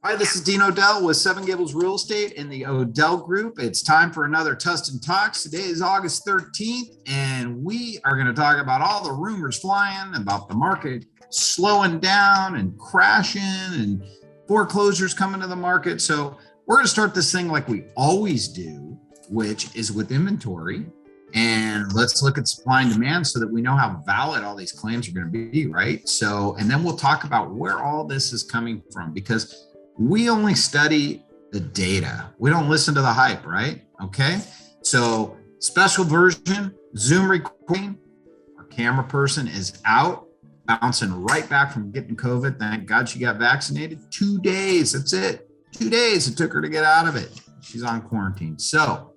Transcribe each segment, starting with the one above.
Hi, this is Dean Odell with Seven Gables Real Estate in the Odell Group. It's time for another Tustin Talks. Today is August 13th, and we are going to talk about all the rumors flying about the market slowing down and crashing and foreclosures coming to the market. So we're going to start this thing like we always do, which is with inventory. And let's look at supply and demand so that we know how valid all these claims are going to be, right? So, and then we'll talk about where all this is coming from, because we only study the data. We don't listen to the hype, right? Okay. So special version, Zoom recording. Our camera person is out, bouncing right back from getting COVID. Thank God she got vaccinated. 2 days. That's it. 2 days it took her to get out of it. She's on quarantine. So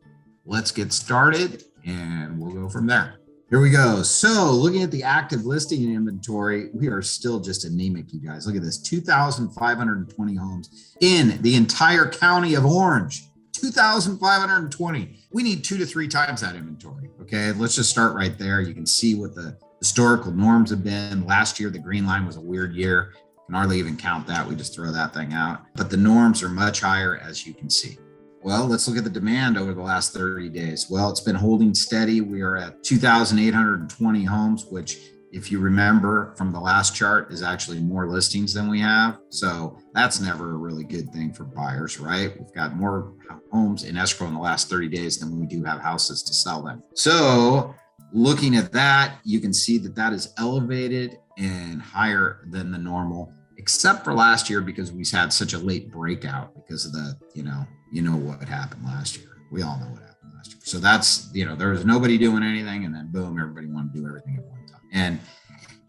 let's get started and we'll go from there. Here we go. So looking at the active listing inventory, we are still just anemic, you guys. Look at this, 2,520 homes in the entire county of Orange, 2,520. We need 2 to 3 times that inventory, okay? Let's just start right there. You can see what the historical norms have been. Last year, the green line was a weird year. Can hardly even count that. We just throw that thing out. But the norms are much higher, as you can see. Well, let's look at the demand over the last 30 days. Well, it's been holding steady. We are at 2,820 homes, which, if you remember from the last chart, is actually more listings than we have. So that's never a really good thing for buyers, right? We've got more homes in escrow in the last 30 days than we do have houses to sell them. So looking at that, you can see that that is elevated and higher than the normal, except for last year, because we had such a late breakout because of the, you know what happened last year. We all know what happened last year. So that's, there was nobody doing anything, and then boom, everybody wanted to do everything at one time. And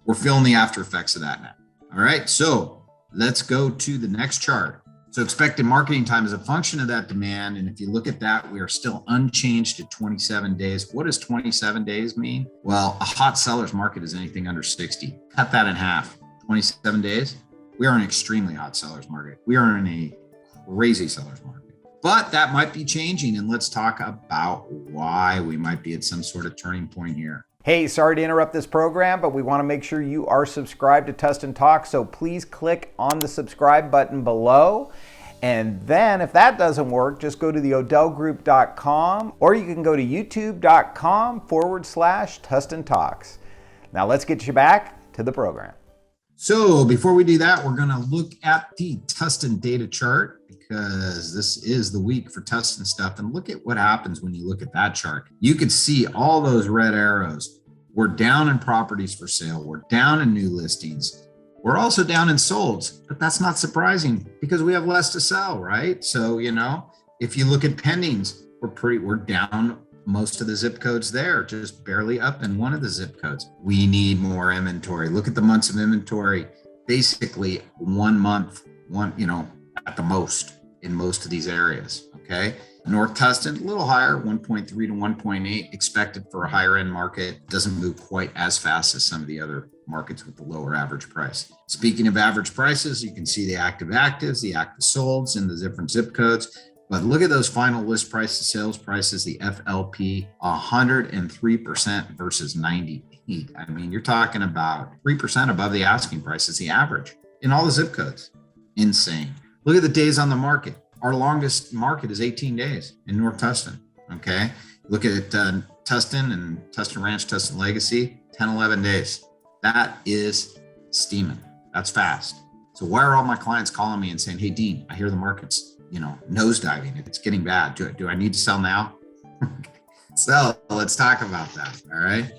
we're feeling the after effects of that now. All right, so let's go to the next chart. So expected marketing time is a function of that demand. And if you look at that, we are still unchanged at 27 days. What does 27 days mean? Well, a hot seller's market is anything under 60. Cut that in half. 27 days. We are an extremely hot seller's market. We are in a crazy seller's market. But that might be changing, and let's talk about why we might be at some sort of turning point here. Hey, sorry to interrupt this program, but we want to make sure you are subscribed to Tustin Talk, so please click on the subscribe button below. And then if that doesn't work, just go to theodellgroup.com, or you can go to youtube.com/Tustin Talks. Now let's get you back to the program. So before we do that, we're going to look at the Tustin Data chart, because this is the week for Tustin stuff. And look at what happens when you look at that chart. You can see all those red arrows. We're down in properties for sale. We're down in new listings. We're also down in solds, but that's not surprising because we have less to sell, right? So, if you look at pendings, we're down most of the zip codes there, just barely up in one of the zip codes. We need more inventory. Look at the months of inventory, basically 1 month, at the most in most of these areas, okay? North Tustin, a little higher, 1.3 to 1.8, expected for a higher end market. Doesn't move quite as fast as some of the other markets with the lower average price. Speaking of average prices, you can see the active actives, the active solds in the different zip codes. But look at those final list prices, sales prices, the FLP, 103% versus 98. I mean, you're talking about 3% above the asking price is the average in all the zip codes. Insane. Look at the days on the market. Our longest market is 18 days in North Tustin, okay? Look at Tustin and Tustin Ranch, Tustin Legacy, 10, 11 days. That is steaming. That's fast. So why are all my clients calling me and saying, hey, Dean, I hear the market's nosediving. It's getting bad. Do I need to sell now? So let's talk about that. All right.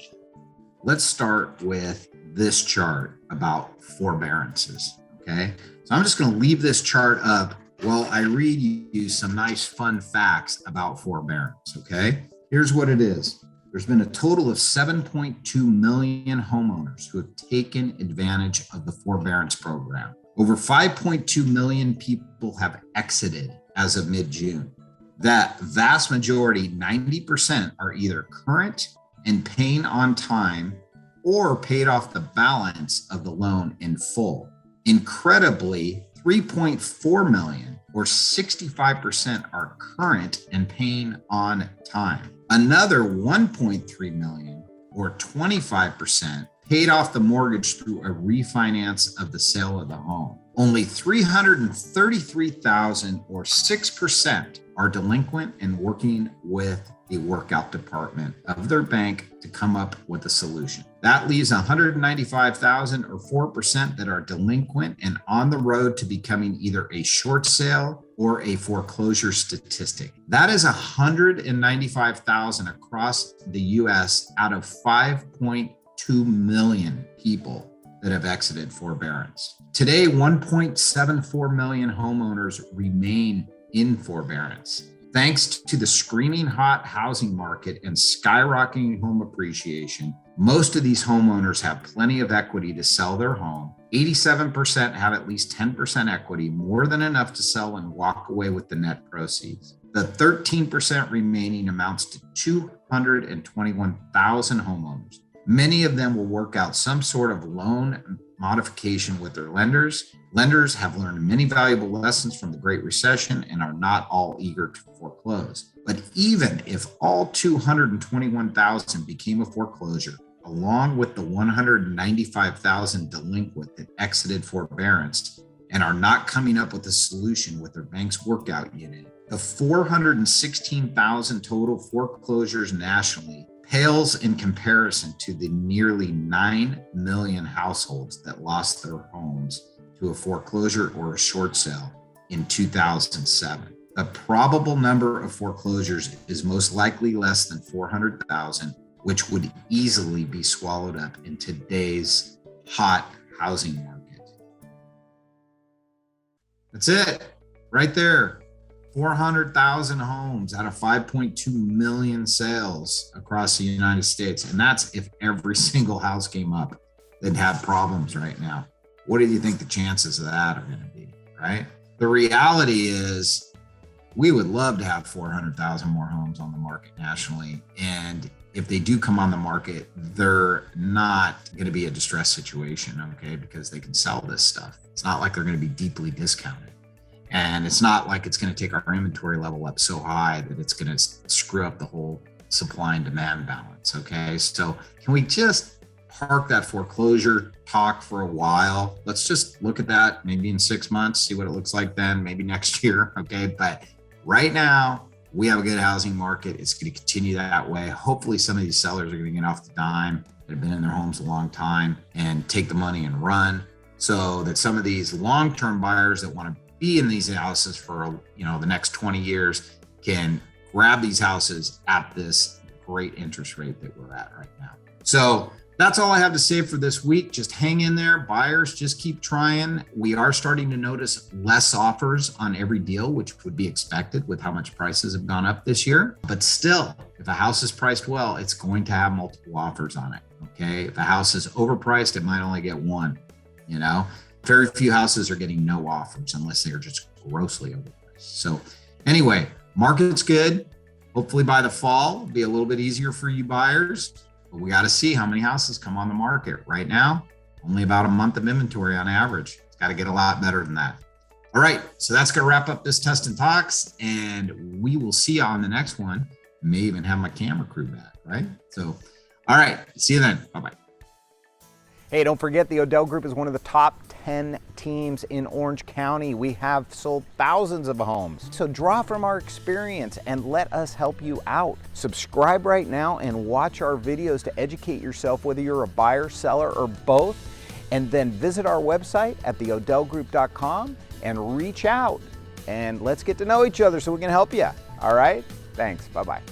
Let's start with this chart about forbearances. Okay. So I'm just going to leave this chart up while I read you some nice fun facts about forbearance. Okay. Here's what it is. There's been a total of 7.2 million homeowners who have taken advantage of the forbearance program. Over 5.2 million people have exited as of mid-June. That vast majority, 90%, are either current and paying on time or paid off the balance of the loan in full. Incredibly, 3.4 million, or 65%, are current and paying on time. Another 1.3 million, or 25%, paid off the mortgage through a refinance of the sale of the home. Only 333,000 or 6% are delinquent and working with the workout department of their bank to come up with a solution. That leaves 195,000 or 4% that are delinquent and on the road to becoming either a short sale or a foreclosure statistic. That is 195,000 across the US out of 5.2 million people that have exited forbearance. Today, 1.74 million homeowners remain in forbearance. Thanks to the screaming hot housing market and skyrocketing home appreciation, most of these homeowners have plenty of equity to sell their home. 87% have at least 10% equity, more than enough to sell and walk away with the net proceeds. The 13% remaining amounts to 221,000 homeowners. Many of them will work out some sort of loan modification with their lenders. Lenders have learned many valuable lessons from the Great Recession and are not all eager to foreclose. But even if all 221,000 became a foreclosure, along with the 195,000 delinquent that exited forbearance and are not coming up with a solution with their bank's workout unit, the 416,000 total foreclosures nationally pales in comparison to the nearly 9 million households that lost their homes to a foreclosure or a short sale in 2007. The probable number of foreclosures is most likely less than 400,000, which would easily be swallowed up in today's hot housing market. That's it, right there. 400,000 homes out of 5.2 million sales across the United States. And that's if every single house came up that had problems right now. What do you think the chances of that are going to be, right? The reality is we would love to have 400,000 more homes on the market nationally. And if they do come on the market, they're not going to be a distressed situation, okay? Because they can sell this stuff. It's not like they're going to be deeply discounted. And it's not like it's going to take our inventory level up so high that it's going to screw up the whole supply and demand balance. Okay. So can we just park that foreclosure talk for a while? Let's just look at that maybe in 6 months, see what it looks like then, maybe next year. Okay. But right now we have a good housing market. It's going to continue that way. Hopefully some of these sellers are going to get off the dime that have been in their homes a long time and take the money and run, so that some of these long-term buyers that want to be in these houses for, the next 20 years can grab these houses at this great interest rate that we're at right now. So that's all I have to say for this week. Just hang in there. Buyers, just keep trying. We are starting to notice less offers on every deal, which would be expected with how much prices have gone up this year. But still, if a house is priced well, it's going to have multiple offers on it. Okay. If a house is overpriced, it might only get one, Very few houses are getting no offers unless they are just grossly overpriced. So anyway, market's good. Hopefully by the fall, it'll be a little bit easier for you buyers, but we got to see how many houses come on the market. Right now, only about a month of inventory on average. It's got to get a lot better than that. All right, so that's going to wrap up this Tustin Talks, and we will see you on the next one. May even have my camera crew back, right? So, all right, see you then. Bye-bye. Hey, don't forget the Odell Group is one of the top 10 teams in Orange County. We have sold thousands of homes. So draw from our experience and let us help you out. Subscribe right now and watch our videos to educate yourself, whether you're a buyer, seller, or both. And then visit our website at theodellgroup.com and reach out. And let's get to know each other so we can help you. All right? Thanks. Bye-bye.